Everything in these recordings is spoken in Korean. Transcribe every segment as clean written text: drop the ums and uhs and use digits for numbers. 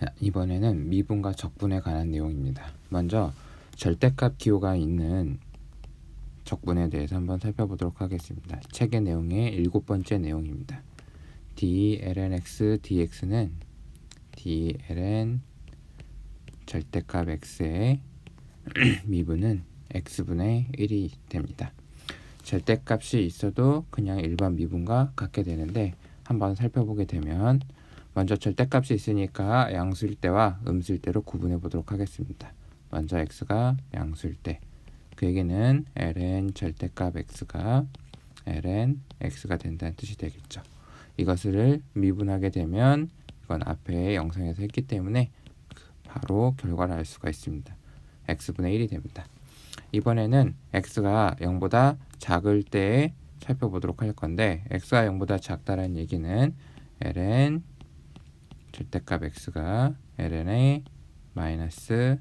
자, 이번에는 미분과 적분에 관한 내용입니다. 먼저 절대값 기호가 있는 적분에 대해서 한번 살펴보도록 하겠습니다. 책의 내용의 7번째 내용입니다. dlnx dx는 dln 절대값 x의 미분은 x분의 1이 됩니다. 절대값이 있어도 그냥 일반 미분과 같게 되는데 한번 살펴보게 되면 먼저 절대값이 있으니까 양수일 때와 음수일 때로 구분해 보도록 하겠습니다. 먼저 x가 양수일 때 그 얘기는 ln 절대값 x가 ln x가 된다는 뜻이 되겠죠. 이것을 미분하게 되면 이건 앞에 영상에서 했기 때문에 바로 결과를 알 수가 있습니다. x분의 1이 됩니다. 이번에는 x가 0보다 작을 때 살펴보도록 할 건데 x가 0보다 작다는 얘기는 ln 절대값 x가 ln의 마이너스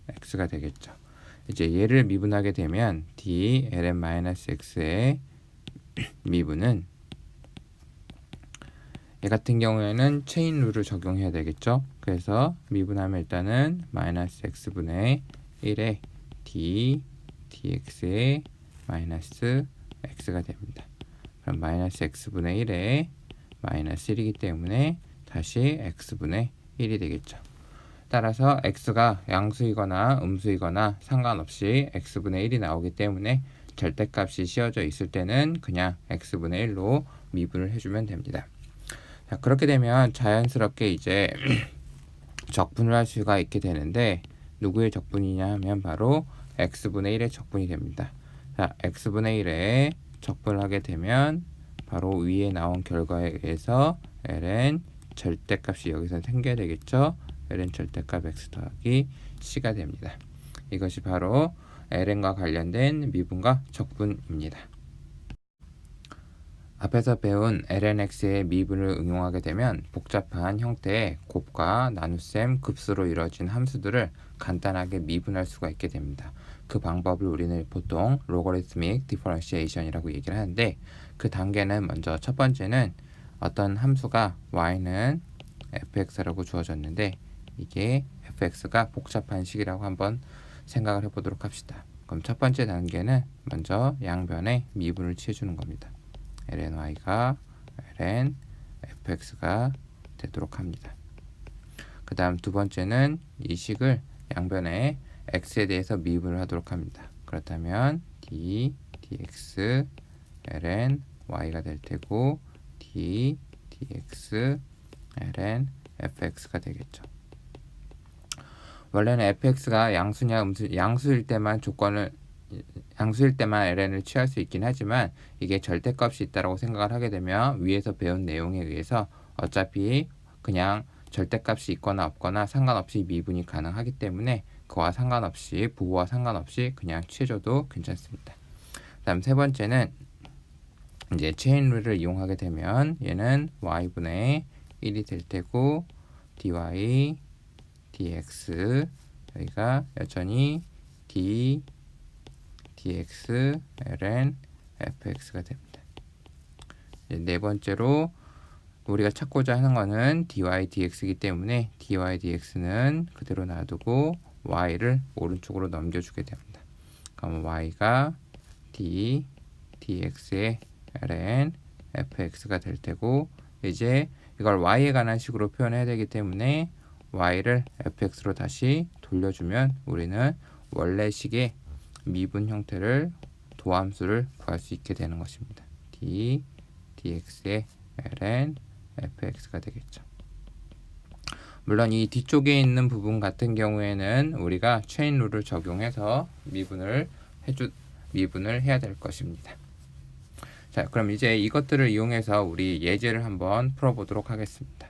x가 되겠죠. 이제 얘를 미분하게 되면 d ln-x의 미분은 얘 같은 경우에는 체인 룰을 적용해야 되겠죠. 그래서 미분하면 일단은 마이너스 x분의 1에 d dx의 마이너스 x가 됩니다. 그럼 마이너스 x분의 1에 마이너스 1이기 때문에 다시 x분의 1이 되겠죠. 따라서 x가 양수이거나 음수이거나 상관없이 x분의 1이 나오기 때문에 절대값이 씌워져 있을 때는 그냥 x분의 1로 미분을 해주면 됩니다. 자, 그렇게 되면 자연스럽게 이제 적분을 할 수가 있게 되는데 누구의 적분이냐 하면 바로 x분의 1의 적분이 됩니다. 자, x분의 1에 적분을 하게 되면 바로 위에 나온 결과에 의해서 ln 절대값이 여기서 생겨야 되겠죠. ln 절대값 x 더하기 c가 됩니다. 이것이 바로 ln과 관련된 미분과 적분입니다. 앞에서 배운 lnx의 미분을 응용하게 되면 복잡한 형태의 곱과 나눗셈, 급수로 이루어진 함수들을 간단하게 미분할 수가 있게 됩니다. 그 방법을 우리는 보통 로거리스믹 디퍼런시에이션이라고 얘기를 하는데 그 단계는 먼저 첫 번째는 어떤 함수가 y는 fx라고 주어졌는데 이게 fx가 복잡한 식이라고 한번 생각을 해보도록 합시다. 그럼 첫 번째 단계는 먼저 양변에 미분을 취해주는 겁니다. ln y가 ln fx가 되도록 합니다. 그 다음 두 번째는 이 식을 양변에 x에 대해서 미분을 하도록 합니다. 그렇다면 d dx ln y가 될 테고 d dx ln fx가 되겠죠. 원래는 fx가 양수냐 양수일 때만 ln을 취할 수 있긴 하지만 이게 절대값이 있다고 생각을 하게 되면 위에서 배운 내용에 의해서 어차피 그냥 절대값이 있거나 없거나 상관없이 미분이 가능하기 때문에 그와 상관없이 부호와 상관없이 그냥 취해줘도 괜찮습니다. 다음 세 번째는 이제 체인 룰을 이용하게 되면 얘는 y분의 1이 될 테고 dy dx 여기가 여전히 d dx ln fx가 됩니다. 네 번째로 우리가 찾고자 하는 거는 dy dx이기 때문에 dy dx는 그대로 놔두고 y를 오른쪽으로 넘겨주게 됩니다. 그럼 y가 d dx의 ln fx가 될 테고 이제 이걸 y에 관한 식으로 표현해야 되기 때문에 y를 fx로 다시 돌려주면 우리는 원래 식의 미분 형태를 도함수를 구할 수 있게 되는 것입니다. d dx의 ln fx가 되겠죠. 물론 이 뒤쪽에 있는 부분 같은 경우에는 우리가 체인 룰을 적용해서 미분을 해야 될 것입니다. 자, 그럼 이제 이것들을 이용해서 우리 예제를 한번 풀어보도록 하겠습니다.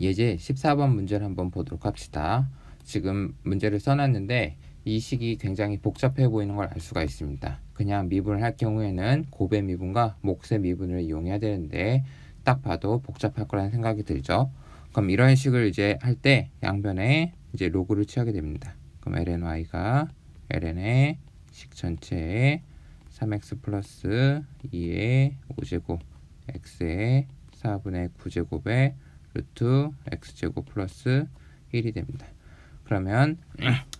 예제 14번 문제를 한번 보도록 합시다. 지금 문제를 써놨는데 이 식이 굉장히 복잡해 보이는 걸 알 수가 있습니다. 그냥 미분을 할 경우에는 곱의 미분과 몫의 미분을 이용해야 되는데 딱 봐도 복잡할 거라는 생각이 들죠. 그럼 이런 식을 이제 할 때 양변에 이제 로그를 취하게 됩니다. 그럼 ln(y)가 ln의 식 전체에 3x 플러스 2의 5제곱 x의 4분의 9제곱의 루트 x제곱 플러스 1이 됩니다. 그러면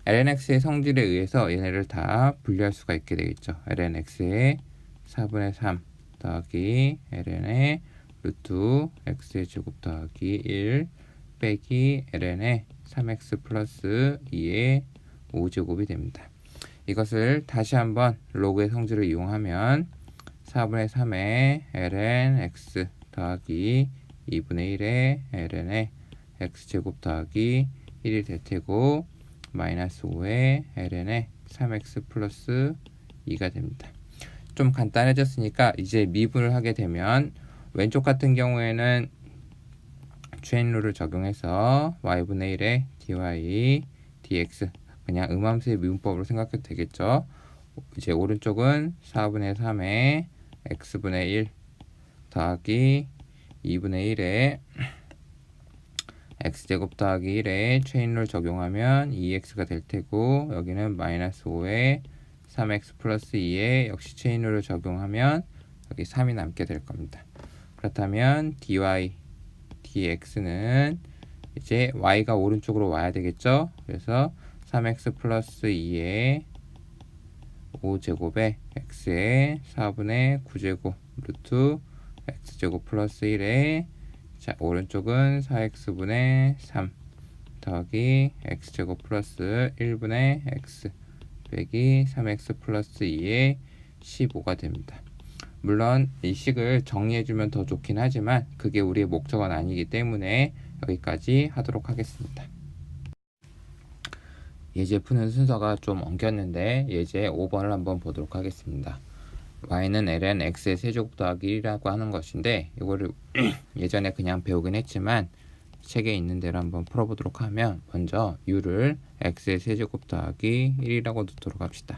lnx의 성질에 의해서 얘네를 다 분리할 수가 있게 되겠죠. lnx의 4분의 3 더하기 ln의 루트 x의 제곱 더하기 1 빼기 ln의 3x 플러스 2의 5제곱이 됩니다. 이것을 다시 한번 로그의 성질을 이용하면 4분의 3의 ln x 더하기 2분의 1의 ln의 x제곱 더하기 1이 될 테고 마이너스 5의 ln의 3x 플러스 2가 됩니다. 좀 간단해졌으니까 이제 미분을 하게 되면 왼쪽 같은 경우에는 체인 룰을 적용해서 y분의 1의 dy dx 그냥 음함수의 미분법으로 생각해도 되겠죠. 이제 오른쪽은 4분의 3의 x분의 1 더하기 2분의 1의 x제곱 더하기 1에 체인룰 적용하면 2x가 될 테고 여기는 마이너스 5에 3x 플러스 2에 역시 체인룰을 적용하면 여기 3이 남게 될 겁니다. 그렇다면 dy dx는 이제 y가 오른쪽으로 와야 되겠죠. 그래서 3x 플러스 2에 5제곱에 x의 4분의 9제곱 루트 x제곱 플러스 1에 자 오른쪽은 4x분의 3 더하기 x제곱 플러스 1분의 x 빼기 3x 플러스 2의 15가 됩니다. 물론 이 식을 정리해주면 더 좋긴 하지만 그게 우리의 목적은 아니기 때문에 여기까지 하도록 하겠습니다. 예제 푸는 순서가 좀 엉켰는데 예제 5번을 한번 보도록 하겠습니다. y는 ln x의 세제곱 더하기 1이라고 하는 것인데 이거를 예전에 그냥 배우긴 했지만 책에 있는 대로 한번 풀어보도록 하면 먼저 u를 x의 세제곱 더하기 1이라고 놓도록 합시다.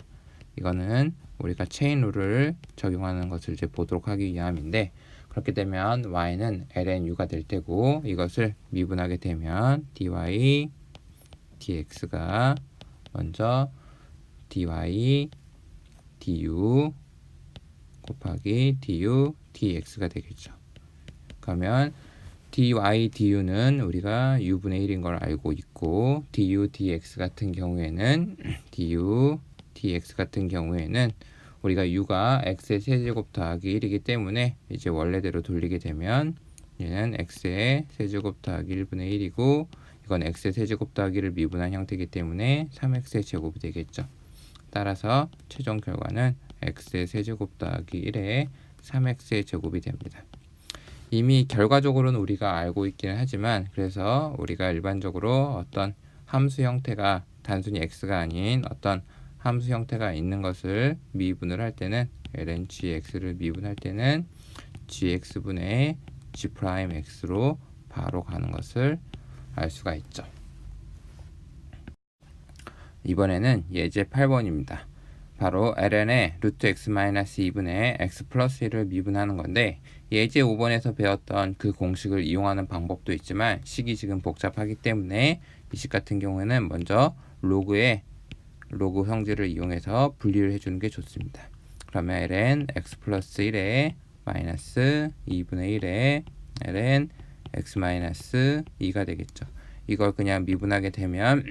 이거는 우리가 체인 룰을 적용하는 것을 이제 보도록 하기 위함인데 그렇게 되면 y는 ln u가 될 테고 이것을 미분하게 되면 dy dx가 먼저 dy du 곱하기 du dx가 되겠죠. 그러면 dy du는 우리가 u분의 1인 걸 알고 있고 du dx 같은 경우에는 du dx 같은 경우에는 우리가 u가 x의 세제곱 더하기 1이기 때문에 이제 원래대로 돌리게 되면 얘는 x의 세제곱 더하기 1분의 1이고 이건 x의 세제곱 더하기 1을 미분한 형태이기 때문에 3x의 제곱이 되겠죠. 따라서 최종 결과는 x의 세제곱 더하기 1에 3x의 제곱이 됩니다. 이미 결과적으로는 우리가 알고 있기는 하지만 그래서 우리가 일반적으로 어떤 함수 형태가 단순히 x가 아닌 어떤 함수 형태가 있는 것을 미분을 할 때는 ln gx를 미분할 때는 gx분의 g'x로 바로 가는 것을 알 수가 있죠. 이번에는 예제 8번입니다. 바로 ln의 루트 x-2분의 x 플러스 1을 미분하는 건데 예제 5번에서 배웠던 그 공식을 이용하는 방법도 있지만 식이 지금 복잡하기 때문에 이 식 같은 경우에는 먼저 로그 성질을 이용해서 분리를 해주는 게 좋습니다. 그러면 ln x 플러스 1에 마이너스 2분의 1에 ln x 마이너스 2가 되겠죠. 이걸 그냥 미분하게 되면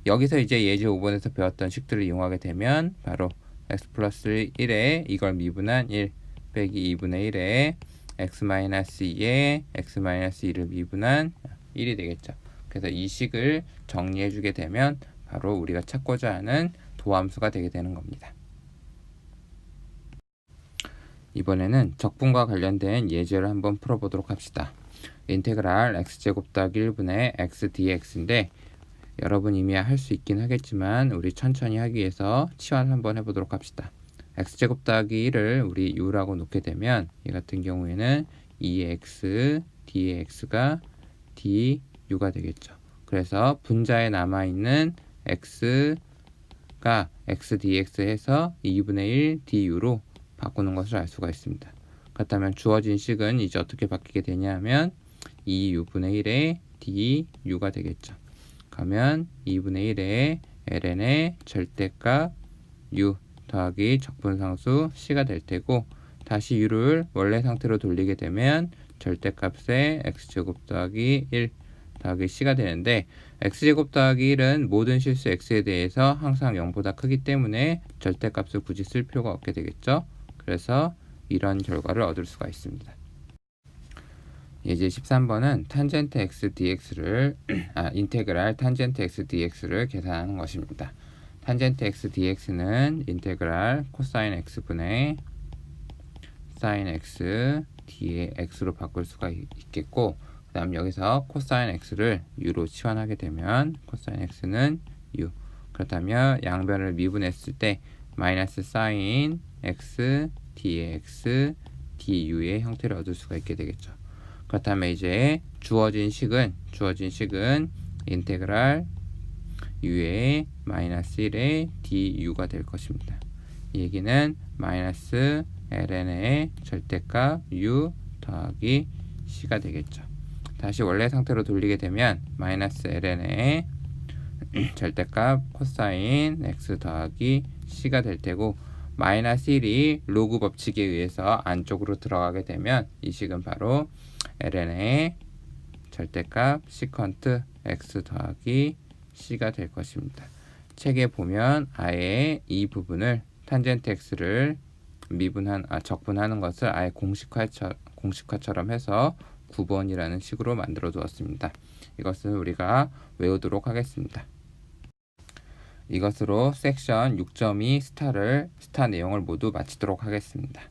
여기서 이제 예제 5번에서 배웠던 식들을 이용하게 되면 바로 x 플러스 1에 이걸 미분한 1 빼기 2분의 1에 x-2에 x-2를 미분한 1이 되겠죠. 그래서 이 식을 정리해 주게 되면 바로 우리가 찾고자 하는 도함수가 되게 되는 겁니다. 이번에는 적분과 관련된 예제를 한번 풀어보도록 합시다. 인테그랄 x제곱 더하기 1분의 x dx인데 여러분 이미 할 수 있긴 하겠지만 우리 천천히 하기 위해서 치환 한번 해보도록 합시다. x제곱 더하기 1을 우리 u라고 놓게 되면 이 같은 경우에는 2x dx가 du가 되겠죠. 그래서 분자에 남아있는 x가 x dx 해서 2분의 1 du로 바꾸는 것을 알 수가 있습니다. 그렇다면 주어진 식은 이제 어떻게 바뀌게 되냐면 2u분의 1의 du가 되겠죠. 그러면 2분의 1의 ln의 절대값 u 더하기 적분상수 c가 될 테고 다시 u를 원래 상태로 돌리게 되면 절대값의 x제곱 더하기 1 더하기 c가 되는데 x제곱 더하기 1은 모든 실수 x에 대해서 항상 0보다 크기 때문에 절대값을 굳이 쓸 필요가 없게 되겠죠. 그래서 이런 결과를 얻을 수가 있습니다. 이제 13번은 탄젠트 x dx를 인테그랄 탄젠트 x dx를 계산하는 것입니다. 탄젠트 x dx는 인테그랄 코사인 x분의 사인 x d의 x로 바꿀 수가 있겠고, 그 다음 여기서 코사인 x를 u로 치환하게 되면 코사인 x는 u, 그렇다면 양변을 미분했을 때 마이너스 사인 x dx du의 형태를 얻을 수가 있게 되겠죠. 그렇다면 이제 주어진 식은 인테그랄 u의 마이너스 1의 du가 될 것입니다. 이 얘기는 마이너스 ln의 절대값 u 더하기 c가 되겠죠. 다시 원래 상태로 돌리게 되면 마이너스 ln의 절대값 코사인 x 더하기 c가 될 테고, 마이너스 1이 로그 법칙에 의해서 안쪽으로 들어가게 되면 이 식은 바로 ln의 절대값 시컨트 x 더하기 c가 될 것입니다. 책에 보면 아예 이 부분을 탄젠트 x를 적분하는 것을 아예 공식화처럼 해서 9번이라는 식으로 만들어 두었습니다. 이것은 우리가 외우도록 하겠습니다. 이것으로 섹션 6.2 스타 내용을 모두 마치도록 하겠습니다.